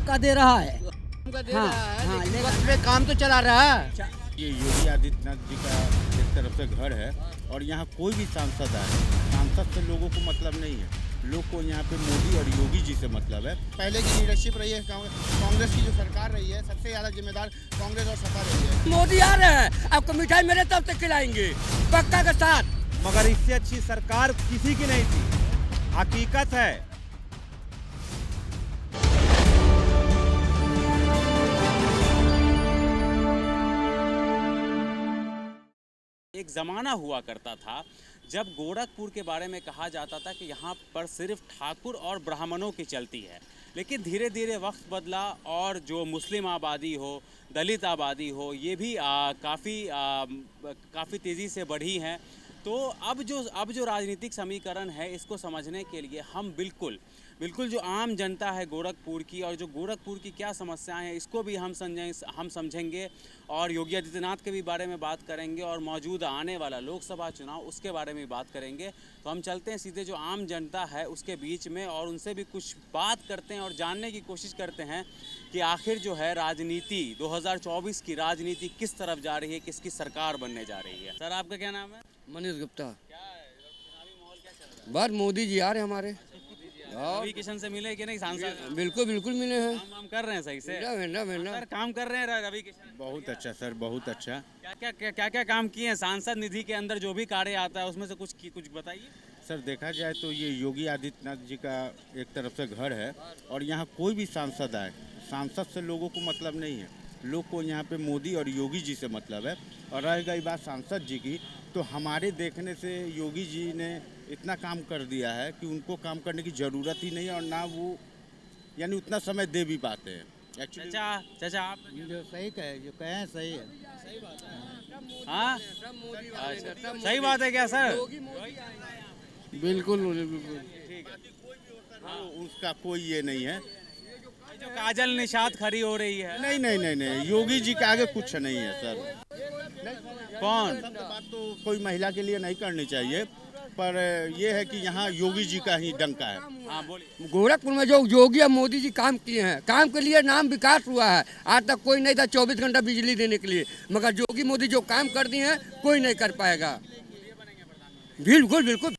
का दे रहा है। हाँ, हाँ, लेकिन लेकिन- वक्त पे काम तो चला रहा है। ये योगी आदित्यनाथ जी का एक तरफ से घर है और यहाँ कोई भी सांसद आए, सांसद से लोगों को मतलब नहीं है। लोग को यहाँ पे मोदी और योगी जी से मतलब है। पहले की लीडरशिप रही है कांग्रेस की जो सरकार रही है, सबसे ज़्यादा जिम्मेदार कांग्रेस और सपा रही है। मोदी आ रहे हैं, आपको मिठाई मेरे तरफ से खिलाएंगे पक्का के साथ। मगर इससे अच्छी सरकार किसी की नहीं थी, हकीकत है। एक ज़माना हुआ करता था जब गोरखपुर के बारे में कहा जाता था कि यहाँ पर सिर्फ ठाकुर और ब्राह्मणों की चलती है, लेकिन धीरे धीरे वक्त बदला और जो मुस्लिम आबादी हो, दलित आबादी हो, ये भी काफ़ी तेज़ी से बढ़ी हैं। तो अब जो राजनीतिक समीकरण है, इसको समझने के लिए हम बिल्कुल जो आम जनता है गोरखपुर की और जो गोरखपुर की क्या समस्याएं हैं, इसको भी हम समझेंगे और योगी आदित्यनाथ के भी बारे में बात करेंगे और मौजूदा आने वाला लोकसभा चुनाव उसके बारे में बात करेंगे। तो हम चलते हैं सीधे जो आम जनता है उसके बीच में और उनसे भी कुछ बात करते हैं और जानने की कोशिश करते हैं कि आखिर जो है राजनीति 2024 की राजनीति किस तरफ जा रही है, किसकी सरकार बनने जा रही है। सर, आपका क्या नाम है? मनीष गुप्ता। क्या है चुनावी माहौल क्या चल रहा है? बस मोदी जी आ रहे हमारे। रवि किशन से मिले कि नहीं सांसद? बिल्कुल बिल्कुल मिले हैं। काम कर रहे हैं सही से? वेंडा सर, काम कर रहे हैं रवि किशन? बहुत अच्छा सर, बहुत अच्छा। क्या काम किए हैं? सांसद निधि के अंदर जो भी कार्य आता है उसमें से कुछ बताइए। सर, देखा जाए तो ये योगी आदित्यनाथ जी का एक तरफ से घर है और यहाँ कोई भी सांसद आए, सांसद से लोगों को मतलब नहीं है। लोग को यहाँ पे मोदी और योगी जी से मतलब है। और रह गई बात सांसद जी की, तो हमारे देखने से योगी जी ने इतना काम कर दिया है कि उनको काम करने की ज़रूरत ही नहीं है और ना वो यानी उतना समय दे भी पाते हैं। एक्चुअली चाचा आप जो सही कहे, जो कहें सही है। हाँ, अच्छा, सही बात है क्या सर? बिल्कुल उसका कोई ये नहीं है। जो काजल निषाद खड़ी हो रही है, नहीं नहीं नहीं नहीं, योगी जी के आगे कुछ नहीं है सर। कौन? बात तो कोई महिला के लिए नहीं करनी चाहिए, पर ये है कि यहाँ योगी जी का ही डंका है। हाँ बोलिए। गोरखपुर में जो योगी और मोदी जी काम किए हैं, काम के लिए नाम विकास हुआ है। आज तक कोई नहीं था 24 घंटा बिजली देने के लिए, मगर योगी मोदी जो काम कर दिए हैं कोई नहीं कर पाएगा। बिल्कुल बिल्कुल।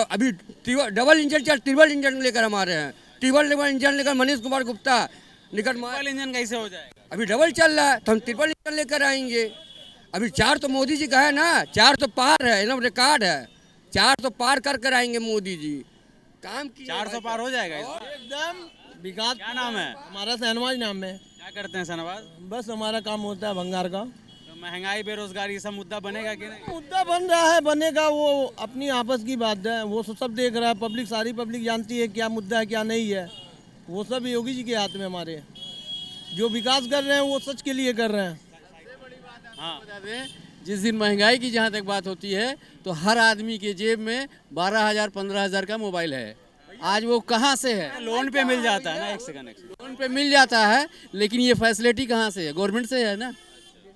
अभी डबल इंजन लेकर हम आ रहे हैं। ट्रिपल इंजन लेकर मनीष कुमार गुप्ता निकट। डबल इंजन कैसे हो जाएगा? अभी डबल चल रहा है तो हम ट्रिपल इंजन लेकर आएंगे। अभी 4 तो मोदी जी का है ना, 4 तो पार है, एकदम रिकॉर्ड है। 4 तो पार कर आएंगे मोदी जी। काम की 400 पार हो जाएगा एकदम विकास। क्या नाम है? हमारा शहनवाज नाम है। क्या करते हैं शहनवाज? बस हमारा काम होता है भंगार का। तो महंगाई, बेरोजगारी, सब मुद्दा बनेगा कि नहीं? मुद्दा बन रहा है, बनेगा, वो अपनी आपस की बात है। वो सब देख रहा है पब्लिक, सारी पब्लिक जानती है क्या मुद्दा है क्या नहीं है। वो सब योगी जी के हाथ में हमारे। जो विकास कर रहे हैं वो सच के लिए कर रहे हैं। हाँ, जिस दिन महंगाई की जहाँ तक बात होती है तो हर आदमी के जेब में 12,000 15,000 का मोबाइल है। आज वो कहाँ से है? लोन पे मिल जाता है ना। एक सेकंड। लोन पे मिल जाता है, लेकिन ये फैसिलिटी कहाँ से है? गवर्नमेंट से है ना।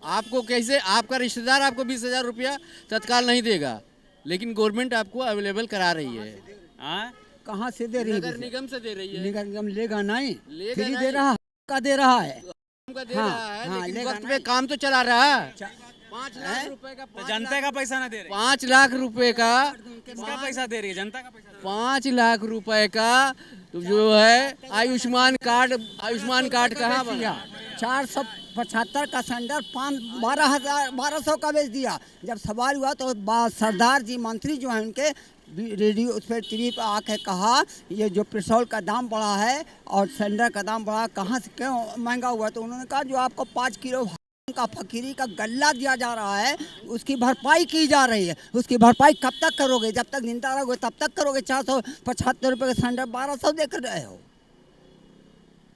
आपको कैसे, आपका रिश्तेदार आपको 20,000 रुपया तत्काल नहीं देगा, लेकिन गवर्नमेंट आपको अवेलेबल करा रही है। हाँ, कहाँ से दे रही है? नगर निगम से दे रही है। निगम निगम लेगा नहीं, लेगा फ्री नहीं। दे रहा का दे रहा है। का दे हाँ, रहा है, हाँ, लेकिन लेगा वक्त पे नहीं। काम तो चला रहा है। 5 लाख रुपए का, तो जनता का पैसा ना दे रही? 5 लाख रुपए का, किसका पैसा दे रही है? जनता का पैसा। 5 लाख रुपए का जो है आयुष्मान कार्ड कहाँ बना? 475 का सिलेंडर 1200 का बेच दिया। जब सवाल हुआ तो सरदार जी मंत्री जो हैं उनके रेडियो उस पर टीवी पर आके कहा ये जो पेट्रोल का दाम बढ़ा है और सिलेंडर का दाम बढ़ा, कहाँ से क्यों महंगा हुआ? तो उन्होंने कहा जो आपको 5 किलो का फकीरी का गल्ला दिया जा रहा है उसकी भरपाई की जा रही है। उसकी भरपाई कब तक करोगे? जब तक जिंदा रहोगे तब तक करोगे। 475 रुपये का सिलेंडर 1200 देकर रहे हो।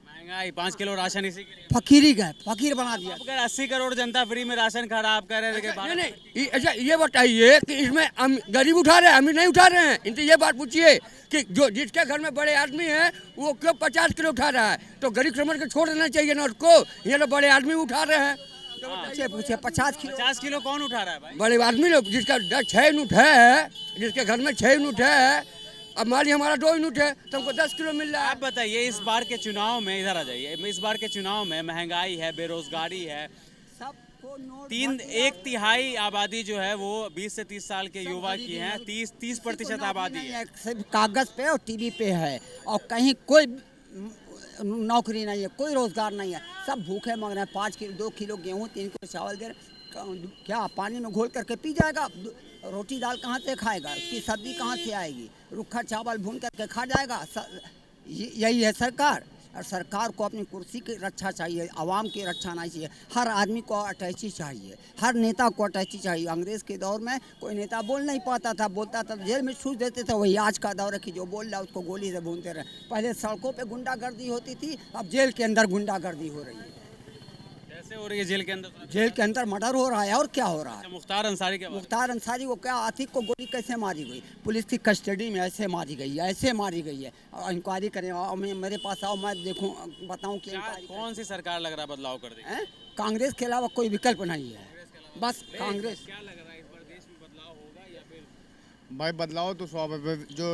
महंगाई, 5 किलो राशन इसी के लिए फकीरी गए, फकीर बना दिया। आप अगर 80 करोड़ जनता फ्री में राशन खा रहा, आप कह रहे थे कि नहीं नहीं, अच्छा ये बताइए कि इसमें गरीब उठा रहे हैं, अमीर नहीं उठा रहे हैं? इनसे ये बात पूछिए कि जो जिसके घर में बड़े आदमी हैं वो क्यों 50 किलो उठा रहा है? तो गरीब समझ के छोड़ देना चाहिए ना उसको। ये लोग बड़े आदमी उठा रहे हैं। पूछे 50 किलो कौन उठा रहा है भाई? बड़े आदमी लोग जिसका 6 यूनिट है, जिसके घर में 6 यूनिट है, अब मान लीजिए हमारा 2 यूनिट है तो हमको 10 किलो मिल रहा है। आप बताइए इस बार के चुनाव में, इधर आ जाइए, इस बार के चुनाव में महंगाई है, बेरोजगारी है, सबको नोट 1/3 आबादी जो है वो 20 से 30 साल के युवा की है, 30% आबादी है। सिर्फ कागज पे और टीवी पे है और कहीं कोई नौकरी नहीं है, कोई रोजगार नहीं है, सब भूखे मर रहे हैं। 5 किलो 2 किलो गेहूँ 3 किलो चावल दे रहे, क्या पानी में घोल करके पी जाएगा? रोटी दाल कहाँ से खाएगा? उसकी सब्जी कहाँ से आएगी? रूखा चावल भून करके खा जाएगा? यही है सरकार। और सरकार को अपनी कुर्सी की रक्षा चाहिए, आवाम की रक्षा नहीं चाहिए। हर आदमी को अटैची चाहिए, हर नेता को अटैची चाहिए। अंग्रेज़ के दौर में कोई नेता बोल नहीं पाता था, बोलता था जेल में छूट देते थे। वही आज का दौर है कि जो बोल रहा है उसको गोली से भूनते रहे। पहले सड़कों पे गुंडागर्दी होती थी, अब जेल के अंदर गुंडागर्दी हो रही है। कैसे हो रही है जेल के अंदर? जेल के अंदर मर्डर हो रहा है और क्या हो रहा है? मुख्तार अंसारी के मुख्तार अंसारी को क्या, आतिक को गोली कैसे मारी गई? पुलिस की कस्टडी में ऐसे मारी गई है, ऐसे मारी गई है। और इंक्वायरी करें और मेरे पास आओ, मैं देखूं बताऊं कि कौन सी सरकार लग रहा है बदलाव कर देगी? कांग्रेस के अलावा कोई विकल्प नहीं है, बस कांग्रेस। क्या लग रहा है इस बार देश में बदलाव होगा या फिर? भाई बदलाव तो स्वाभाविक, जो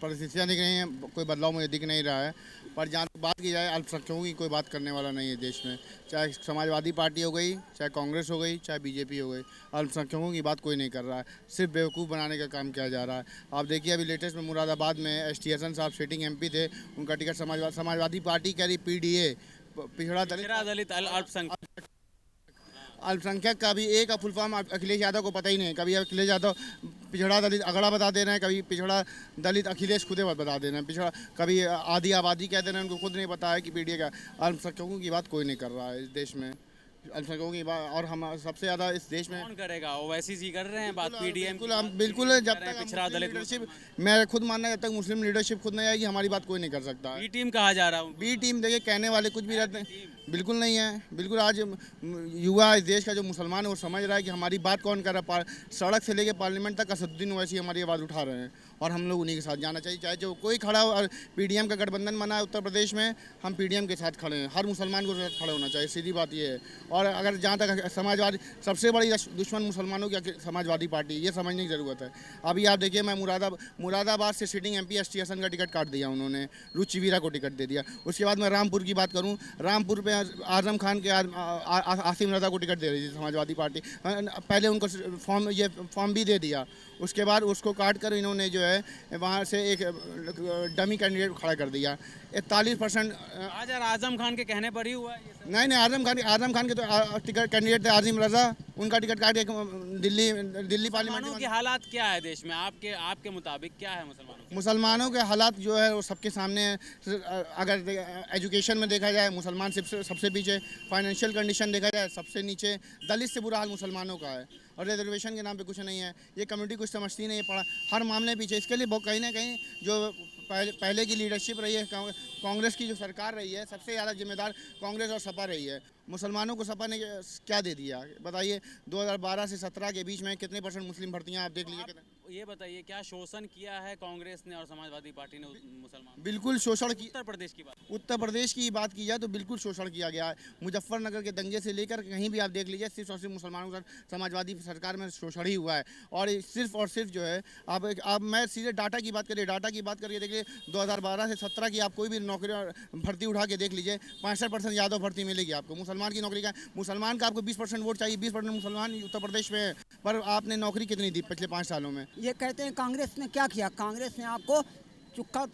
परिस्थितियाँ दिख रही हैं कोई बदलाव मुझे दिख नहीं रहा है। पर जहाँ तक बात की जाए अल्पसंख्यकों की, कोई बात करने वाला नहीं है देश में। चाहे समाजवादी पार्टी हो गई, चाहे कांग्रेस हो गई, चाहे बीजेपी हो गई, अल्पसंख्यकों की बात कोई नहीं कर रहा है। सिर्फ बेवकूफ़ बनाने का काम किया जा रहा है। आप देखिए अभी लेटेस्ट में मुरादाबाद में ST हसन साहब सिटिंग MP थे, उनका टिकट समाजवादी पार्टी कह रही PDA, पिछड़ा दलित अल्पसंख्यक अल्पसंख्यक का भी एक फुल फॉर्म अखिलेश यादव को पता ही नहीं है। कभी अखिलेश यादव पिछड़ा दलित अगड़ा बता दे रहे हैं, कभी पिछड़ा दलित अखिलेश खुदे बता दे रहे हैं, पिछड़ा कभी आधी आबादी कह दे रहे हैं, उनको खुद नहीं पता है कि PDA का। अल्पसंख्यकों की बात कोई नहीं कर रहा है इस देश में, अल्पसंख्यकों की बात। और हम सबसे ज़्यादा इस देश में कौन करेगा? ओवैसी जी कर रहे हैं बात, PDM बिल्कुल जब तक पिछड़ा दलित लीडरशिप, मैं खुद मानना जब तक मुस्लिम लीडरशिप खुद नहीं आएगी हमारी बात कोई नहीं कर सकता। बी टीम कहा जा रहा है। बी टीम देखिए कहने वाले कुछ भी रहते हैं, बिल्कुल नहीं है। बिल्कुल आज युवा इस देश का जो मुसलमान है वो समझ रहा है कि हमारी बात कौन कर रहा है। सड़क से लेकर पार्लियामेंट तक असदुद्दीन ओवैसी हमारी आवाज़ उठा रहे हैं और हम लोग उन्हीं के साथ जाना चाहिए। चाहे जो कोई खड़ा हो, PDM का गठबंधन बना है उत्तर प्रदेश में, हम PDM के साथ खड़े हैं। हर मुसलमान को साथ खड़े होना चाहिए, सीधी बात ये है। और अगर जहाँ तक समाजवादी, सबसे बड़ी दुश्मन मुसलमानों की समाजवादी पार्टी, ये समझने की ज़रूरत है। अभी आप देखिए मैं मुरादाबाद से सिटिंग MP ST हसन का टिकट काट दिया उन्होंने, रुचि वीरा को टिकट दे दिया। उसके बाद मैं रामपुर की बात करूँ, रामपुर पे आजम खान के आसिम रजा को टिकट दे रही थी समाजवादी पार्टी। पहले उनको फॉर्म भी दे दिया, उसके बाद उसको काट कर इन्होंने जो है वहाँ से एक डमी कैंडिडेट खड़ा कर दिया। 41% आज आजम खान के कहने पर ही हुआ है ये सब? नहीं, आजम खान के तो टिकट कैंडिडेट थे आजिम रजा, उनका टिकट काट के दिल्ली पार्लियामेंट की हालात क्या है देश में आपके मुताबिक क्या है? मुसलमानों के हालात जो है वो सबके सामने है। अगर एजुकेशन में देखा जाए मुसलमान सबसे पीछे, फाइनेंशियल कंडीशन देखा जाए सबसे नीचे, दलित से बुरा हाल मुसलमानों का है। और रिजर्वेशन के नाम पे कुछ नहीं है, ये कम्युनिटी कुछ समझती नहीं है, पड़ा हर मामले पीछे। इसके लिए कहीं ना कहीं जो पहले की लीडरशिप रही है, कांग्रेस की जो सरकार रही है, सबसे ज़्यादा जिम्मेदार कांग्रेस और सपा रही है। मुसलमानों को सपा ने क्या दे दिया बताइए? 2012 से 17 के बीच में कितने % मुस्लिम भर्तियाँ आप देख लीजिए। ये बताइए क्या शोषण किया है कांग्रेस ने और समाजवादी पार्टी ने मुसलमान? बिल्कुल शोषण की। उत्तर प्रदेश की बात की जाए तो बिल्कुल शोषण किया गया है। मुजफ्फरनगर के दंगे से लेकर कहीं भी आप देख लीजिए, सिर्फ और सिर्फ मुसलमानों का समाजवादी सरकार में शोषण ही हुआ है। और सिर्फ जो है आप मैं सीधे डाटा की बात करिए देखिए 2012 से 17 की आप कोई भी नौकरी भर्ती उठा के देख लीजिए, 65% यादव भर्ती मिलेगी आपको। मुसलमान की नौकरी का, मुसलमान का आपको 20% वोट चाहिए, 20% मुसलमान उत्तर प्रदेश में है, पर आपने नौकरी कितनी दी पिछले 5 सालों में? ये कहते हैं कांग्रेस ने क्या किया? कांग्रेस ने आपको चुक्का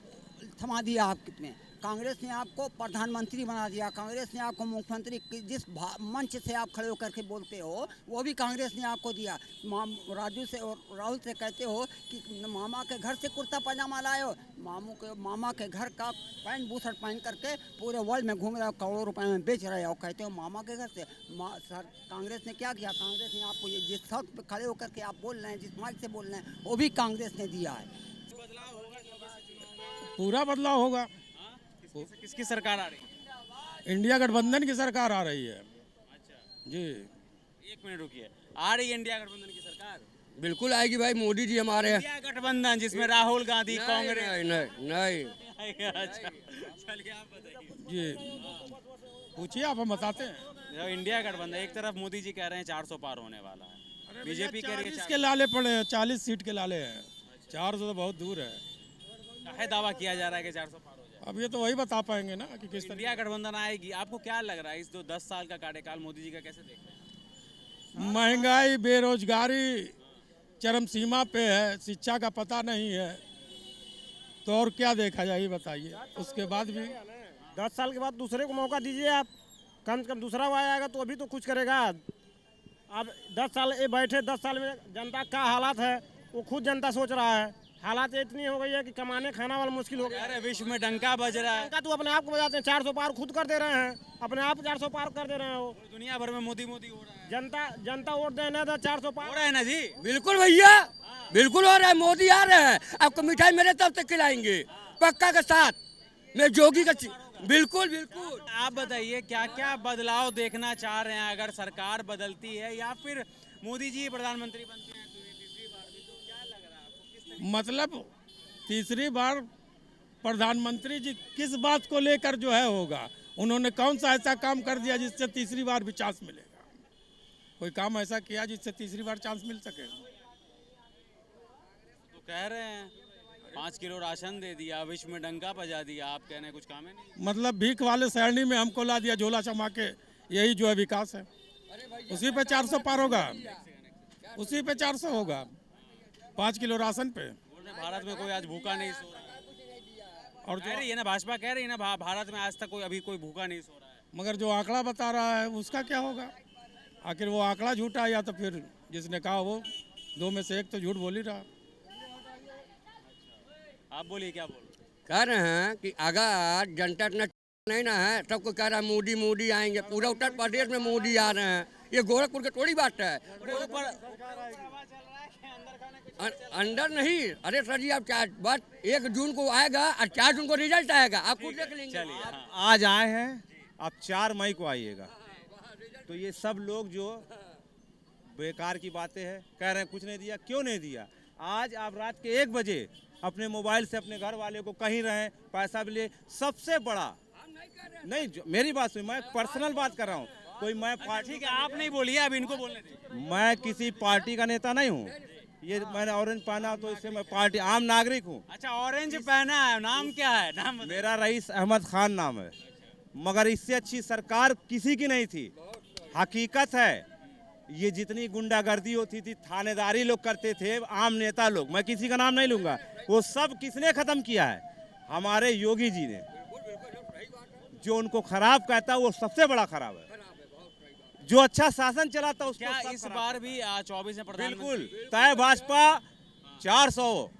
थमा दिया, आप कितने कांग्रेस ने आपको प्रधानमंत्री बना दिया, कांग्रेस ने आपको मुख्यमंत्री, जिस मंच से आप खड़े होकर के बोलते हो वो भी कांग्रेस ने आपको दिया। राहुल से कहते हो कि मामा के घर से कुर्ता पैजामा लाए हो, मामा के घर का पैंट बूशर्ट पहन करके पूरे वर्ल्ड में घूम रहे हो, करोड़ों रुपए में बेच रहे हो, कहते हो मामा के घर से। सर कांग्रेस ने क्या किया? कांग्रेस ने आपको जिस सड़क पर खड़े होकर के आप बोल रहे हैं, जिस माइक से बोल रहे हैं, वो भी कांग्रेस ने दिया है। पूरा बदलाव होगा। किसकी सरकार आ रही है? इंडिया गठबंधन की सरकार आ रही है। अच्छा जी, 1 मिनट रुकिए। आ रही है इंडिया गठबंधन की सरकार? बिल्कुल आएगी भाई, मोदी जी हमारे हैं। इंडिया गठबंधन जिसमें राहुल गांधी, कांग्रेस। नहीं। अच्छा चलिए आप बताइए। जी पूछिए, आप हम बताते हैं। इंडिया गठबंधन, एक तरफ मोदी जी कह रहे हैं 400 पार होने वाला है, बीजेपी कह रही है 40 के लाले पड़े हैं, 40 सीट के लाले हैं, 400 तो बहुत दूर है। काहे दावा किया जा रहा है कि 400 पार हो जाए? अब ये तो वही बता पाएंगे ना कि किस इंडिया गठबंधन आएगी। आपको क्या लग रहा है इस 10 साल का कार्यकाल मोदी जी का कैसे देख रहे हैं? महंगाई बेरोजगारी चरम सीमा पे है, शिक्षा का पता नहीं है, तो और क्या देखा जाए ये बताइए। उसके बाद भी 10 साल के बाद दूसरे को मौका दीजिए आप, कम से कम दूसरा वो आएगा तो अभी तो कुछ करेगा। अब 10 साल ये बैठे, 10 साल में जनता का हालात है वो खुद जनता सोच रहा है। हालात इतनी हो गई है कि कमाने खाना वाला मुश्किल हो गया। अरे विश्व में डंका बज रहा है। डंका तो अपने आप को बजाते हैं, 400 पार खुद कर दे रहे हैं, अपने आप 400 पार कर दे रहे हैं। वो दुनिया भर में मोदी मोदी हो रहा है। जनता वोट देना था 400 हो पार रहा है ना जी? बिल्कुल भैया, बिल्कुल हो रहा है। मोदी आ रहे हैं, आपको मिठाई मेरे तरफ से खिलाएंगे पक्का के साथ। मैं जोगी का बिल्कुल बिल्कुल। आप बताइए क्या क्या बदलाव देखना चाह रहे हैं अगर सरकार बदलती है या फिर मोदी जी प्रधानमंत्री बनते हैं तीसरी बार भी, तो क्या लग रहा है आपको? किस तरीके मतलब तीसरी बार प्रधानमंत्री जी किस बात को लेकर जो है होगा, उन्होंने कौन सा ऐसा काम कर दिया जिससे तीसरी बार भी चांस मिलेगा? कोई काम ऐसा किया जिससे तीसरी बार चांस मिल सके? तो कह रहे हैं 5 किलो राशन दे दिया, विश्व में डंका बजा दिया, आप कह रहे हैं कुछ काम है नहीं। मतलब भीख वाले सरणी में हमको ला दिया झोला चमा के, यही जो है विकास है। उसी पे 400 पार होगा, उसी पे 400 होगा, 5 किलो राशन पे। भारत में कोई आज भूखा नहीं सो रहा है। और कह रही है ना, भाजपा कह रही है ना भारत में आज तक कोई भूखा नहीं सो रहा है। मगर जो आंकड़ा बता रहा है उसका क्या होगा? आखिर वो आंकड़ा झूठा या तो फिर जिसने कहा वो दो में से एक तो झूठ बोल ही रहा। आप बोलिए, क्या बोल रहे कह रहे हैं कि अगर जनता इतना नहीं ना है, सबको कह रहा है मोदी मोदी आएंगे, पूरा उत्तर प्रदेश में मोदी आ रहे हैं। ये गोरखपुर की थोड़ी बात है। अंदर नहीं, अरे सर जी आप बस 1 जून को आएगा और 4 जून को रिजल्ट आएगा, आप खुद देख लेंगे। चलिए, आज आए हैं, आप 4 मई को आइएगा। तो ये सब लोग जो बेकार की बातें हैं, कह रहे हैं कुछ नहीं दिया, क्यों नहीं दिया? आज आप रात के 1 बजे अपने मोबाइल से अपने घर वाले को कहीं रहें, पैसा भी ले, सबसे बड़ा नहीं मेरी बात सुनिए, मैं पर्सनल बात कर रहा हूँ। कोई मैं पार्टी ठीक है, आप नहीं बोलिए, अब इनको बोलने दीजिए। मैं किसी पार्टी का नेता नहीं हूँ। ये मैंने ऑरेंज पहना तो इससे मैं पार्टी आम नागरिक हूँ। अच्छा, ऑरेंज पहना है, नाम क्या है? नाम बताइए। मेरा रईस अहमद खान नाम है, मगर इससे अच्छी सरकार किसी की नहीं थी। हकीकत है, ये जितनी गुंडागर्दी होती थी, थानेदारी लोग करते थे, आम नेता लोग, मैं किसी का नाम नहीं लूंगा, वो सब किसने खत्म किया है? हमारे योगी जी ने। जो उनको खराब कहता है वो सबसे बड़ा खराब है। जो अच्छा शासन चलाता उसको क्या सब इस खराब बार भी 24 में प्रधानमंत्री? बिल्कुल तय भाजपा 400